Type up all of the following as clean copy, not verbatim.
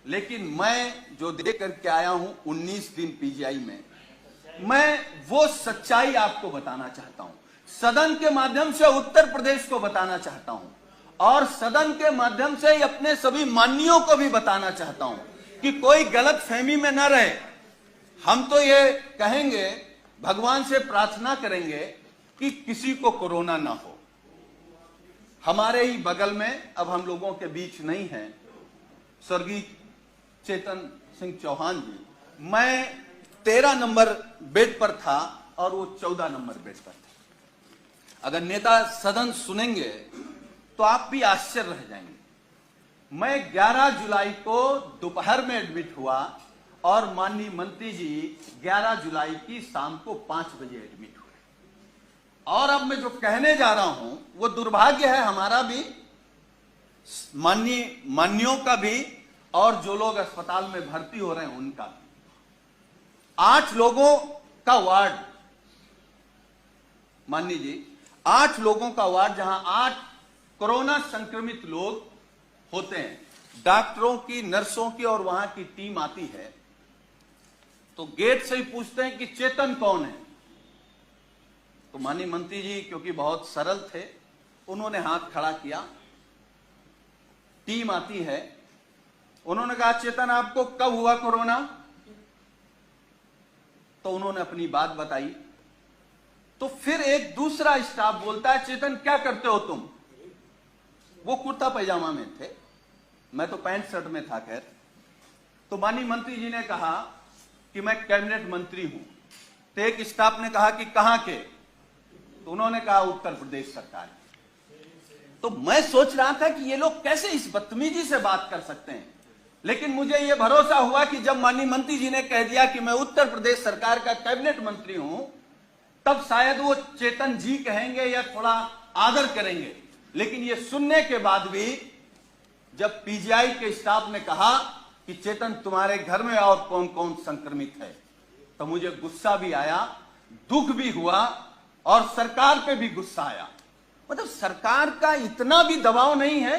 लेकिन मैं जो दे करके आया हूं 19 दिन पीजीआई में, मैं वो सच्चाई आपको बताना चाहता हूं, सदन के माध्यम से उत्तर प्रदेश को बताना चाहता हूं और सदन के माध्यम से अपने सभी माननीयों को भी बताना चाहता हूं कि कोई गलत फहमी में न रहे। हम तो ये कहेंगे, भगवान से प्रार्थना करेंगे कि किसी को कोरोना ना हो। हमारे ही बगल में, अब हम लोगों के बीच नहीं है, स्वर्गीय चेतन सिंह चौहान जी, मैं 13 नंबर बेड पर था और वो 14 नंबर बेड पर था। अगर नेता सदन सुनेंगे तो आप भी आश्चर्य रह जाएंगे। मैं 11 जुलाई को दोपहर में एडमिट हुआ और माननीय मंत्री जी 11 जुलाई की शाम को 5 बजे एडमिट हुए। और अब मैं जो कहने जा रहा हूं वो दुर्भाग्य है हमारा भी, माननीयों का भी, और जो लोग अस्पताल में भर्ती हो रहे हैं उनका भी। 8 लोगों का वार्ड, माननीय जी, 8 लोगों का वार्ड, जहां 8 कोरोना संक्रमित लोग होते हैं। डॉक्टरों की, नर्सों की और वहां की टीम आती है तो गेट से ही पूछते हैं कि चेतन कौन है। तो माननीय मंत्री जी क्योंकि बहुत सरल थे, उन्होंने हाथ खड़ा किया। टीम आती है, उन्होंने कहा चेतन आपको कब हुआ कोरोना? तो उन्होंने अपनी बात बताई। तो फिर एक दूसरा स्टाफ बोलता है चेतन क्या करते हो तुम? वो कुर्ता पैजामा में थे, मैं तो पैंट शर्ट में था। खैर, तो माननीय मंत्री जी ने कहा कि मैं कैबिनेट मंत्री हूं। तो एक स्टाफ ने कहा कि कहां के? तो उन्होंने कहा उत्तर प्रदेश सरकार। तो मैं सोच रहा था कि ये लोग कैसे इस बदतमीजी से बात कर सकते हैं, लेकिन मुझे यह भरोसा हुआ कि जब माननीय मंत्री जी ने कह दिया कि मैं उत्तर प्रदेश सरकार का कैबिनेट मंत्री हूं, तब शायद वो चेतन जी कहेंगे या थोड़ा आदर करेंगे। लेकिन ये सुनने के बाद भी जब पीजीआई के स्टाफ ने कहा कि चेतन तुम्हारे घर में और कौन कौन संक्रमित है, तो मुझे गुस्सा भी आया, दुख भी हुआ और सरकार पे भी गुस्सा आया। मतलब सरकार का इतना भी दबाव नहीं है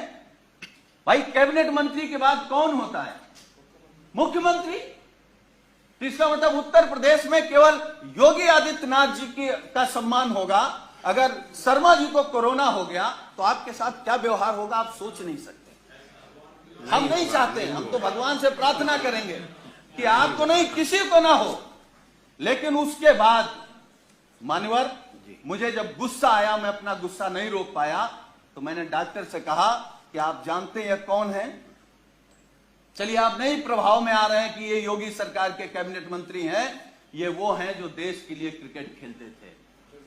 भाई। कैबिनेट मंत्री के बाद कौन होता है? मुख्यमंत्री। तो इसका मतलब उत्तर प्रदेश में केवल योगी आदित्यनाथ जी का सम्मान होगा। अगर शर्मा जी को कोरोना हो गया तो आपके साथ क्या व्यवहार होगा आप सोच नहीं सकते। हम नहीं चाहते, हम तो भगवान से प्रार्थना करेंगे कि आपको नहीं, किसी को ना हो। लेकिन उसके बाद मान्यवर, मुझे जब गुस्सा आया, मैं अपना गुस्सा नहीं रोक पाया, तो मैंने डॉक्टर से कहा कि आप जानते हैं कौन है? चलिए आप नहीं प्रभाव में आ रहे हैं कि ये योगी सरकार के कैबिनेट मंत्री हैं, ये वो हैं जो देश के लिए क्रिकेट खेलते थे।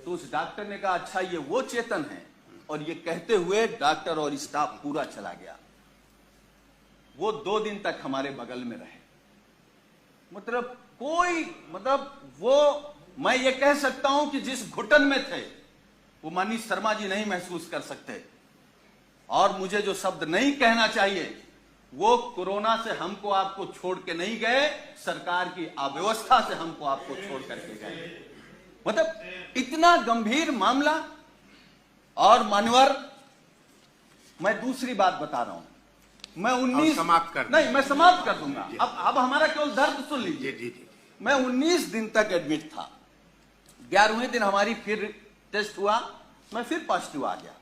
तो उस डॉक्टर ने कहा अच्छा ये वो चेतन है, और ये कहते हुए डॉक्टर और स्टाफ पूरा चला गया। वो 2 दिन तक हमारे बगल में रहे। मतलब वो, मैं ये कह सकता हूं कि जिस घुटन में थे वो माननीय शर्मा जी नहीं महसूस कर सकते। और मुझे जो शब्द नहीं कहना चाहिए, वो कोरोना से हमको आपको छोड़ के नहीं गए, सरकार की अव्यवस्था से हमको आपको छोड़ करके गए। मतलब इतना गंभीर मामला। और मान्यवर, मैं दूसरी बात बता रहा हूं, मैं 19 समाप्त कर नहीं, मैं समाप्त कर दूंगा। अब हमारा केवल दर्द सुन लीजिए। जी। मैं 19 दिन तक एडमिट था। 11वें दिन हमारी फिर टेस्ट हुआ, मैं फिर पॉजिटिव आ गया।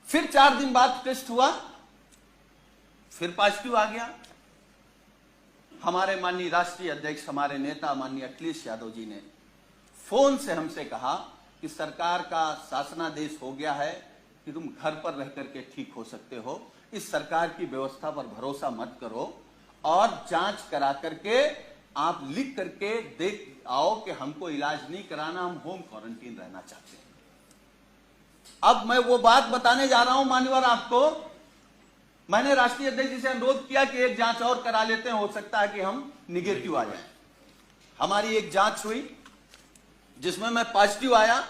फिर 4 दिन बाद टेस्ट हुआ, फिर पॉजिटिव आ गया। हमारे माननीय राष्ट्रीय अध्यक्ष, हमारे नेता माननीय अखिलेश यादव जी ने फोन से हमसे कहा कि सरकार का शासनादेश हो गया है कि तुम घर पर रह करके ठीक हो सकते हो, इस सरकार की व्यवस्था पर भरोसा मत करो और जांच करा करके आप लिख करके देख आओ कि हमको इलाज नहीं कराना, हम होम क्वारंटीन रहना चाहते हैं। अब मैं वो बात बताने जा रहा हूं मान्यवर आपको। मैंने राष्ट्रीय अध्यक्ष जी से अनुरोध किया कि एक जांच और करा लेते हैं, हो सकता है कि हम निगेटिव आ जाएं। हमारी एक जांच हुई जिसमें मैं पॉजिटिव आया।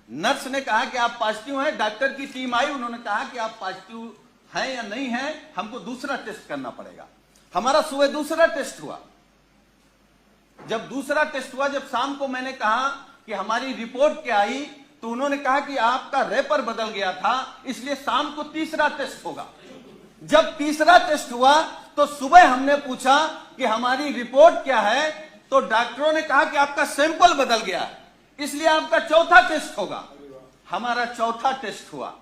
नर्स ने कहा कि आप पॉजिटिव हैं, डॉक्टर की टीम आई, उन्होंने कहा कि आप पॉजिटिव हैं या नहीं हैं, हमको दूसरा टेस्ट करना पड़ेगा। हमारा सुबह दूसरा टेस्ट हुआ। जब दूसरा टेस्ट हुआ, जब शाम को मैंने कहा कि हमारी रिपोर्ट क्या आई, तो उन्होंने कहा कि आपका रेपर बदल गया था, इसलिए शाम को तीसरा टेस्ट होगा। जब तीसरा टेस्ट हुआ तो सुबह हमने पूछा कि हमारी रिपोर्ट क्या है, तो डॉक्टरों ने कहा कि आपका सैंपल बदल गया है, इसलिए आपका चौथा टेस्ट होगा। हमारा चौथा टेस्ट हुआ।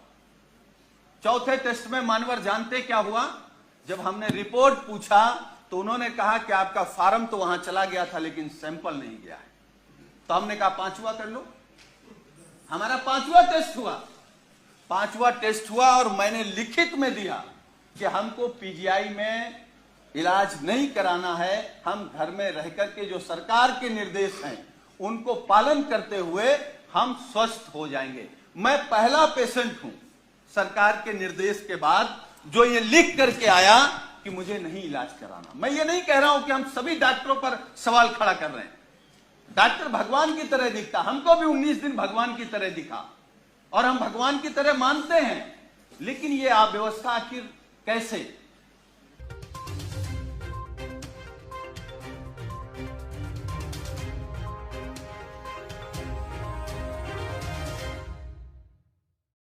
चौथे टेस्ट में मानवर जानते क्या हुआ? जब हमने रिपोर्ट पूछा तो उन्होंने कहा कि आपका फार्म तो वहां चला गया था लेकिन सैंपल नहीं गया है। तो हमने कहा पांचवा कर लो। हमारा पांचवा टेस्ट हुआ। पांचवा टेस्ट हुआ और मैंने लिखित में दिया कि हमको पीजीआई में इलाज नहीं कराना है, हम घर में रहकर के जो सरकार के निर्देश हैं उनको पालन करते हुए हम स्वस्थ हो जाएंगे। मैं पहला पेशेंट हूं सरकार के निर्देश के बाद जो ये लिख करके आया कि मुझे नहीं इलाज कराना। मैं ये नहीं कह रहा हूं कि हम सभी डॉक्टरों पर सवाल खड़ा कर रहे हैं। डॉक्टर भगवान की तरह दिखता, हमको भी 19 दिन भगवान की तरह दिखा और हम भगवान की तरह मानते हैं, लेकिन ये अव्यवस्था आखिर कैसे?